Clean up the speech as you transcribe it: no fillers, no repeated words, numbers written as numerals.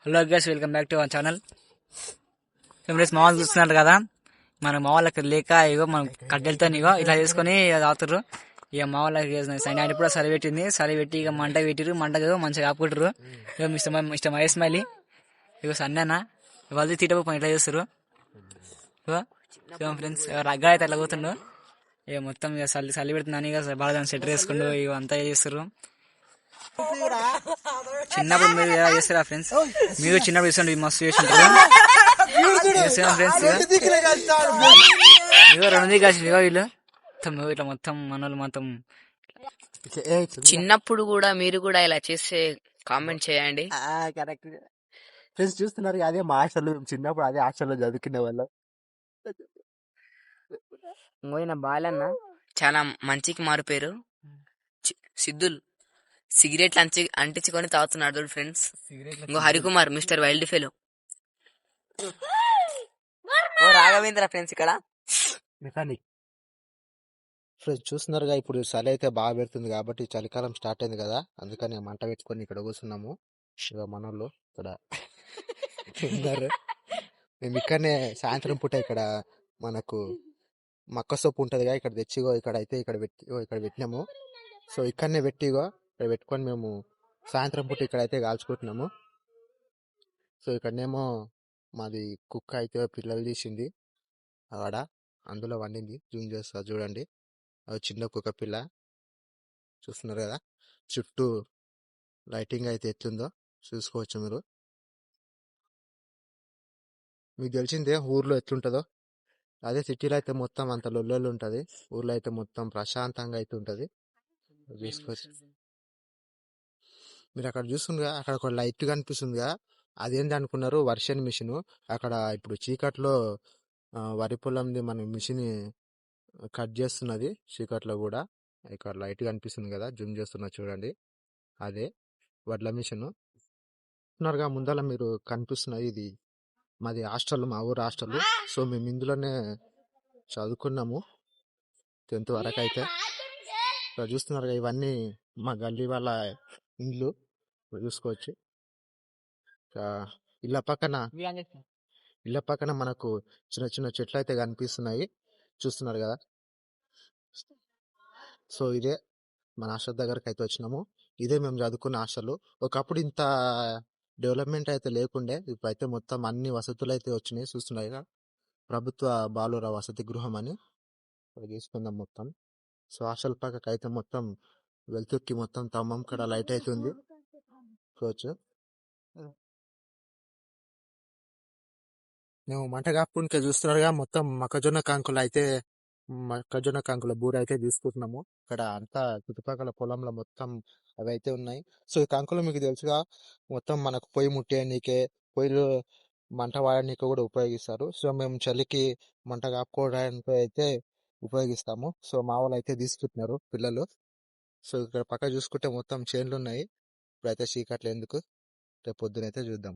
Hello guys, welcome back to our channel. Friends, మా వాళ్ళు చూస్తున్నారు కదా, మన మా వాళ్ళకి లేక ఇగో మనం కట్టెలతో ఇగో ఇలా చేసుకుని తాగుతారు. ఇక మా వాళ్ళకి సండే కూడా సరి పెట్టింది. సరి పెట్టి ఇక మంట పెట్టిరు. మంట మంచిగా ఆపుకుంటారు. ఇక మిస్టర్ మహేష్ మైలి ఇగో సన్ననా వాళ్ళు తీటపు పని ఇట్లా చేస్తారు. ఇగో ఫ్రెండ్స్, రగ్గా అయితే అట్లా పోతుండు. ఇక మొత్తం ఇక చలి పెడుతున్నాను. ఇక బాగా సెటర్ వేసుకుంటూ ఇక అంతా చేస్తారు. చిన్నప్పుడు మీరు ఎలా చేస్తారా ఫ్రెండ్స్? మీరు చిన్నప్పుడు చేస్తుంటే మస్తు చేస్తుంటారు ఫ్రెండ్స్. ఇగో రెండు కాసి ఇగో వీళ్ళు ఇట్లా మొత్తం మనోళ్ళు మొత్తం. చిన్నప్పుడు కూడా మీరు కూడా ఇలా చేస్తే కామెంట్ చేయండి. కరెక్ట్ ఫ్రెండ్స్, చూస్తున్నారు అదే మా హాస్టల్లో చిన్నప్పుడు అదే హాస్టల్లో చదువుకునే వాళ్ళం. ఇంకోయిన బాలన్న చాలా మంచికి మారిపోయారు. సిద్ధుల్ సిగరెట్లు అంటించుకొని తాగుతున్నాడు ఫ్రెండ్స్. ఇంకో Harikumar mister wild fellow. Raghavendra friends ఇక్కడ మెకానిక్. ఫ్రెండ్స్, చూస్తున్నారుగా ఇప్పుడు చలి అయితే బాగా పెడుతుంది కాబట్టి చలికాలం స్టార్ట్ అయింది కదా, అందుకని మంట పెట్టుకొని ఇక్కడ కూర్చున్నాము. ఇక మనోళ్ళు ఇక్కడ ఉన్నారు. మేము ఇక్కడనే సాయంత్రం పూట ఇక్కడ మనకు మక్క సొప్పు ఉంటుందిగా, ఇక్కడ తెచ్చిగో ఇక్కడ అయితే ఇక్కడ పెట్టినాము. సో ఇక్కడనే పెట్టిగో ఇక్కడ పెట్టుకొని మేము సాయంత్రం పూట ఇక్కడైతే కాల్చుకుంటున్నాము. సో ఇక్కడనేమో మాది కుక్క అయితే పిల్లలు తీసింది ఆడ, అందులో వండింది. జూమ్ చేస్తా చూడండి, అది చిన్న కుక్క పిల్ల. చూస్తున్నారు కదా, చుట్టూ లైటింగ్ అయితే ఎట్లుందో చూసుకోవచ్చు మీరు. మీకు తెలిసిందే ఊర్లో ఎట్లుంటుందో, అదే సిటీలో అయితే మొత్తం అంత లొల్లొల్లు ఉంటుంది, ఊర్లో అయితే మొత్తం ప్రశాంతంగా అయితే ఉంటుంది. చూసుకోవచ్చు మీరు. అక్కడ చూస్తుందిగా, అక్కడ ఒక లైట్ కనిపిస్తుందిగా, అదేంటి అనుకున్నారు? Version mission. అక్కడ ఇప్పుడు చీకట్లో వరి పొలంది మన మిషన్ కట్ చేస్తున్నది చీకట్లో కూడా. ఇక్కడ లైట్ కనిపిస్తుంది కదా, జూమ్ చేస్తున్నా చూడండి, అదే వడ్ల మిషన్. చూస్తున్నారుగా ముందర మీరు కనిపిస్తున్నది, ఇది మాది హాస్టల్, మా ఊరు హాస్టల్. సో మేము ఇందులోనే చదువుకున్నాము 10th వరకు అయితే. ఇక్కడ చూస్తున్నారుగా, ఇవన్నీ మా గల్లీ వాళ్ళ ఇండ్లు చూసుకోవచ్చు. ఇళ్ళ పక్కన మనకు చిన్న చిన్న చెట్లు అయితే కనిపిస్తున్నాయి, చూస్తున్నారు కదా. సో ఇదే మన హాస్టల్ దగ్గరకు అయితే వచ్చినాము. ఇదే మేము చదువుకున్న హాస్టల్. ఒకప్పుడు ఇంత డెవలప్మెంట్ అయితే లేకుండే, ఇప్పుడైతే మొత్తం అన్ని వసతులు అయితే వచ్చినాయి. చూస్తున్నాయి కదా, ప్రభుత్వ బాలుర వసతి గృహం అని తీసుకుందాం మొత్తం. సో హాస్టల్ పక్కకి అయితే మొత్తం వెళ్తుక్కి మొత్తం తమ్మం కడ లైట్ అవుతుంది చూడవచ్చు. మేము మంట కాపుకుంటే చూస్తున్నారుగా, మొత్తం మొక్కజొన్న కంకుల బూర అయితే తీసుకుంటున్నాము. ఇక్కడ అంతా చుట్టుపక్కల పొలంలో మొత్తం అవి అయితే ఉన్నాయి. సో ఈ కంకులు మీకు తెలుసుగా, మొత్తం మనకు పొయ్యి ముట్టేయనీకే, పొయ్యిలు మంట వాడనీకే కూడా ఉపయోగిస్తారు. సో మేము చలికి మంట కాపుకోవడానికి అయితే ఉపయోగిస్తాము. సో మా వాళ్ళు అయితే తీసుకుంటున్నారు పిల్లలు. సో ఇక్కడ పక్క చూసుకుంటే మొత్తం చేన్లు ఉన్నాయి. ఇప్పుడైతే చీకట్లు ఎందుకు, రేపు పొద్దునైతే చూద్దాం.